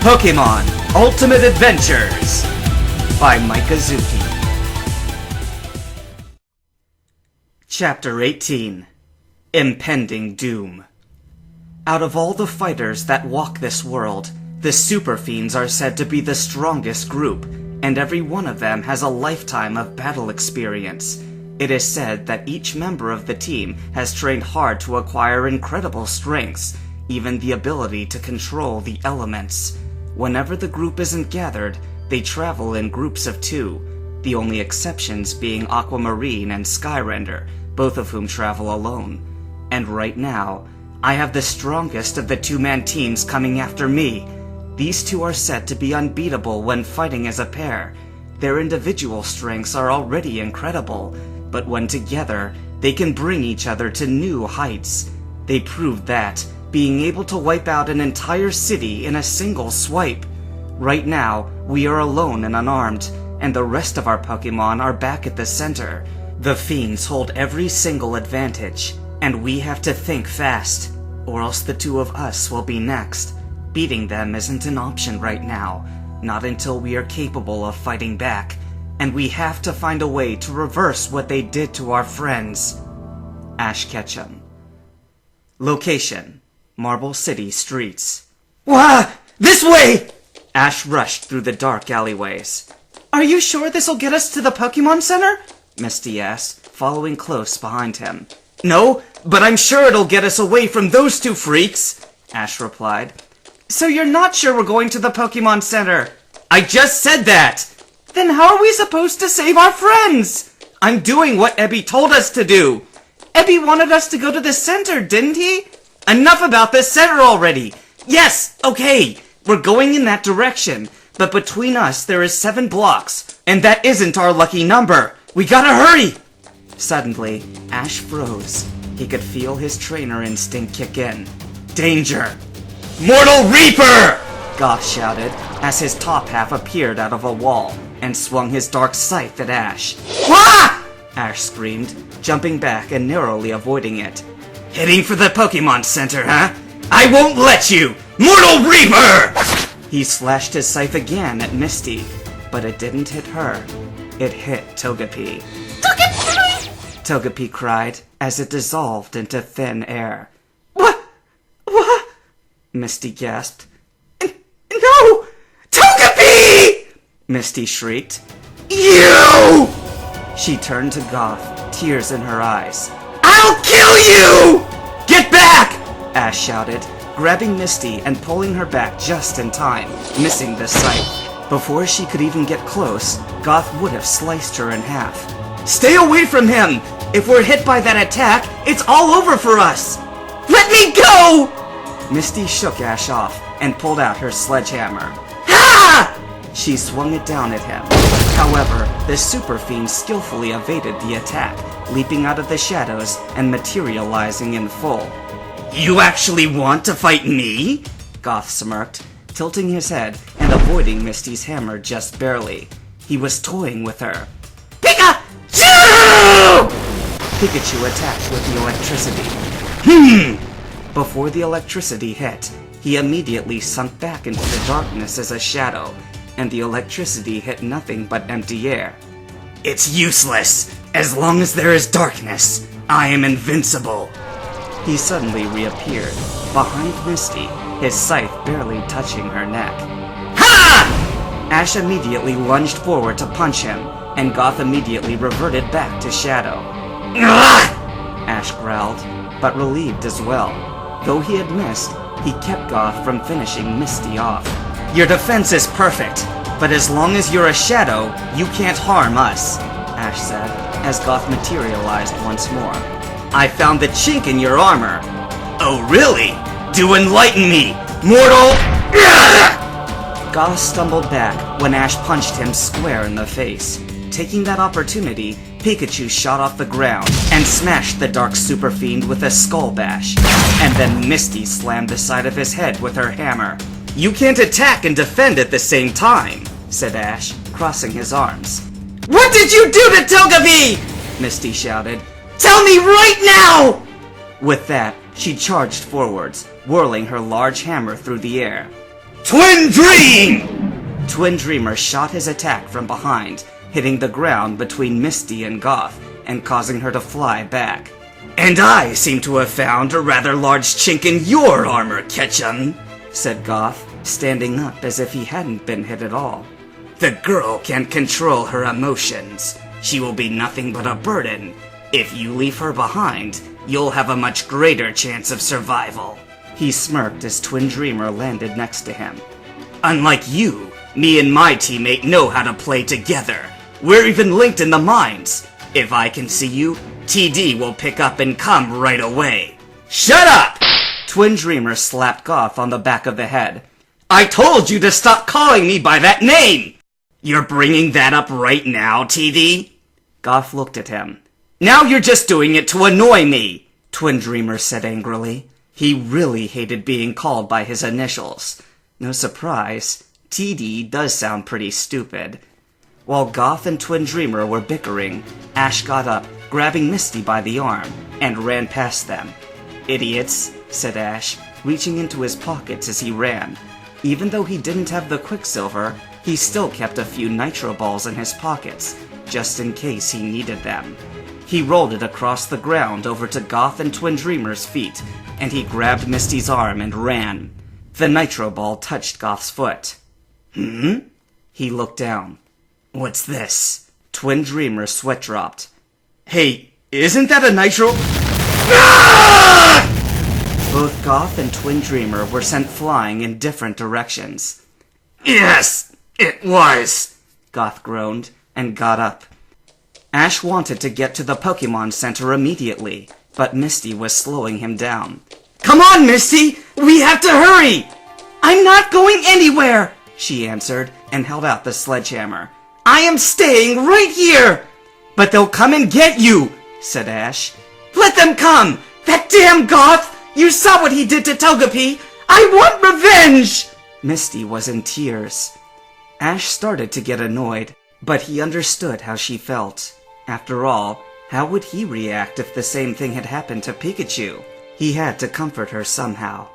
Pokemon Ultimate Adventures by Mikazuki. Chapter 18. Impending Doom. Out of all the fighters that walk this world, the Super Fiends are said to be the strongest group, and every one of them has a lifetime of battle experience. It is said that each member of the team has trained hard to acquire incredible strengths, even the ability to control the elements. Whenever the group isn't gathered, they travel in groups of 2, the only exceptions being Aquamarine and Skyrender, both of whom travel alone. And right now, I have the strongest of the 2-man teams coming after me. These two are said to be unbeatable when fighting as a pair. Their individual strengths are already incredible, but when together, they can bring each other to new heights. They proved that, being able to wipe out an entire city in a single swipe. Right now, we are alone and unarmed, and the rest of our Pokemon are back at the center. The Fiends hold every single advantage, and we have to think fast, or else the two of us will be next. Beating them isn't an option right now, not until we are capable of fighting back, and we have to find a way to reverse what they did to our friends. Ash Ketchum. Location: Marble City streets. Wah! This way! Ash rushed through the dark alleyways. Are you sure this'll get us to the Pokemon Center? Misty asked, following close behind him. No, but I'm sure it'll get us away from those two freaks, Ash replied. So you're not sure we're going to the Pokemon Center? I just said that! Then how are we supposed to save our friends? I'm doing what Ebby told us to do. Ebby wanted us to go to the center, didn't he? Enough about the center already! Yes, okay, we're going in that direction, but between us there is 7 blocks, and that isn't our lucky number. We gotta hurry! Suddenly, Ash froze. He could feel his trainer instinct kick in. Danger! Mortal Reaper! Goth shouted as his top half appeared out of a wall and swung his dark scythe at Ash. Wah! Ash screamed, jumping back and narrowly avoiding it. Heading for the Pokemon Center, huh? I won't let you! Mortal Reaper! He slashed his scythe again at Misty, but it didn't hit her. It hit Togepi. Togepi! Togepi cried as it dissolved into thin air. What? Misty gasped. No! Togepi! Misty shrieked. You! She turned to Goth, tears in her eyes. I'll kill you! Get back! Ash shouted, grabbing Misty and pulling her back just in time, missing the scythe. Before she could even get close, Goth would have sliced her in half. Stay away from him! If we're hit by that attack, it's all over for us! Let me go! Misty shook Ash off and pulled out her sledgehammer. Ha! She swung it down at him. However, the Super Fiend skillfully evaded the attack, leaping out of the shadows and materializing in full. You actually want to fight me? Goth smirked, tilting his head and avoiding Misty's hammer just barely. He was toying with her. Pikachu! Pikachu attacked with the electricity. Before the electricity hit, he immediately sunk back into the darkness as a shadow, and the electricity hit nothing but empty air. It's useless! As long as there is darkness, I am invincible! He suddenly reappeared, behind Misty, his scythe barely touching her neck. Ha! Ash immediately lunged forward to punch him, and Goth immediately reverted back to shadow. Ash growled, but relieved as well. Though he had missed, he kept Goth from finishing Misty off. Your defense is perfect, but as long as you're a shadow, you can't harm us, Ash said, as Goth materialized once more. I found the chink in your armor. Oh really? Do enlighten me, mortal! Goth stumbled back when Ash punched him square in the face. Taking that opportunity, Pikachu shot off the ground and smashed the Dark Super Fiend with a Skull Bash. And then Misty slammed the side of his head with her hammer. You can't attack and defend at the same time, said Ash, crossing his arms. What did you do to Togepi? Misty shouted. Tell me right now! With that, she charged forwards, whirling her large hammer through the air. Twin Dream! Twin Dreamer shot his attack from behind, hitting the ground between Misty and Goth, and causing her to fly back. And I seem to have found a rather large chink in your armor, Ketchum, said Goth, standing up as if he hadn't been hit at all. The girl can't control her emotions. She will be nothing but a burden. If you leave her behind, you'll have a much greater chance of survival. He smirked as Twin Dreamer landed next to him. Unlike you, me and my teammate know how to play together. We're even linked in the minds. If I can see you, TD will pick up and come right away. Shut up! Twin Dreamer slapped Goth on the back of the head. I told you to stop calling me by that name! You're bringing that up right now, TD? Goth looked at him. Now you're just doing it to annoy me, Twin Dreamer said angrily. He really hated being called by his initials. No surprise, TD does sound pretty stupid. While Goth and Twin Dreamer were bickering, Ash got up, grabbing Misty by the arm, and ran past them. Idiots, said Ash, reaching into his pockets as he ran. Even though he didn't have the Quicksilver, he still kept a few Nitro Balls in his pockets, just in case he needed them. He rolled it across the ground over to Goth and Twin Dreamer's feet, and he grabbed Misty's arm and ran. The Nitro Ball touched Goth's foot. He looked down. What's this? Twin Dreamer sweat dropped. Hey, isn't that a Nitro? Ah! Both Goth and Twin Dreamer were sent flying in different directions. Yes, it was, Goth groaned and got up. Ash wanted to get to the Pokemon Center immediately, but Misty was slowing him down. Come on, Misty! We have to hurry! I'm not going anywhere, she answered and held out the sledgehammer. I am staying right here! But they'll come and get you, said Ash. Let them come! That damn Goth! You saw what he did to Togepi! I want revenge! Misty was in tears. Ash started to get annoyed, but he understood how she felt. After all, how would he react if the same thing had happened to Pikachu? He had to comfort her somehow.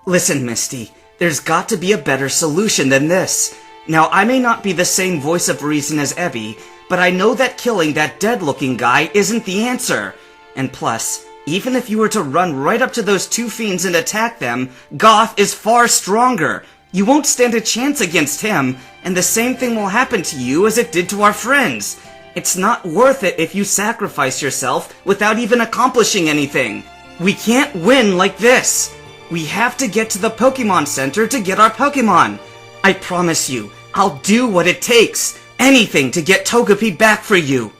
Listen, Misty, there's got to be a better solution than this. Now, I may not be the same voice of reason as Ebby, but I know that killing that dead-looking guy isn't the answer. And plus, even if you were to run right up to those two fiends and attack them, Goth is far stronger. You won't stand a chance against him, and the same thing will happen to you as it did to our friends. It's not worth it if you sacrifice yourself without even accomplishing anything. We can't win like this. We have to get to the Pokemon Center to get our Pokemon. I promise you, I'll do what it takes. Anything to get Togepi back for you.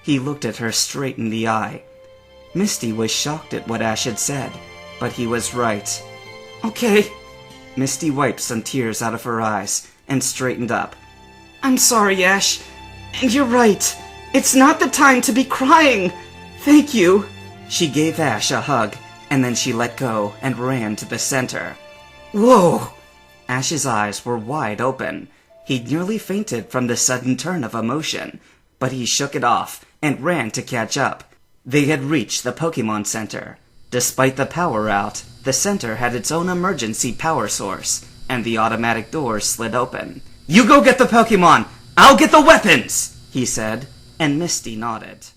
He looked at her straight in the eye. Misty was shocked at what Ash had said, but he was right. Okay. Misty wiped some tears out of her eyes and straightened up. I'm sorry, Ash. And you're right. It's not the time to be crying. Thank you. She gave Ash a hug, and then she let go and ran to the center. Whoa! Ash's eyes were wide open. He'd nearly fainted from the sudden turn of emotion, but he shook it off and ran to catch up. They had reached the Pokemon Center. Despite the power out, the center had its own emergency power source, and the automatic doors slid open. You go get the Pokemon! I'll get the weapons! He said, and Misty nodded.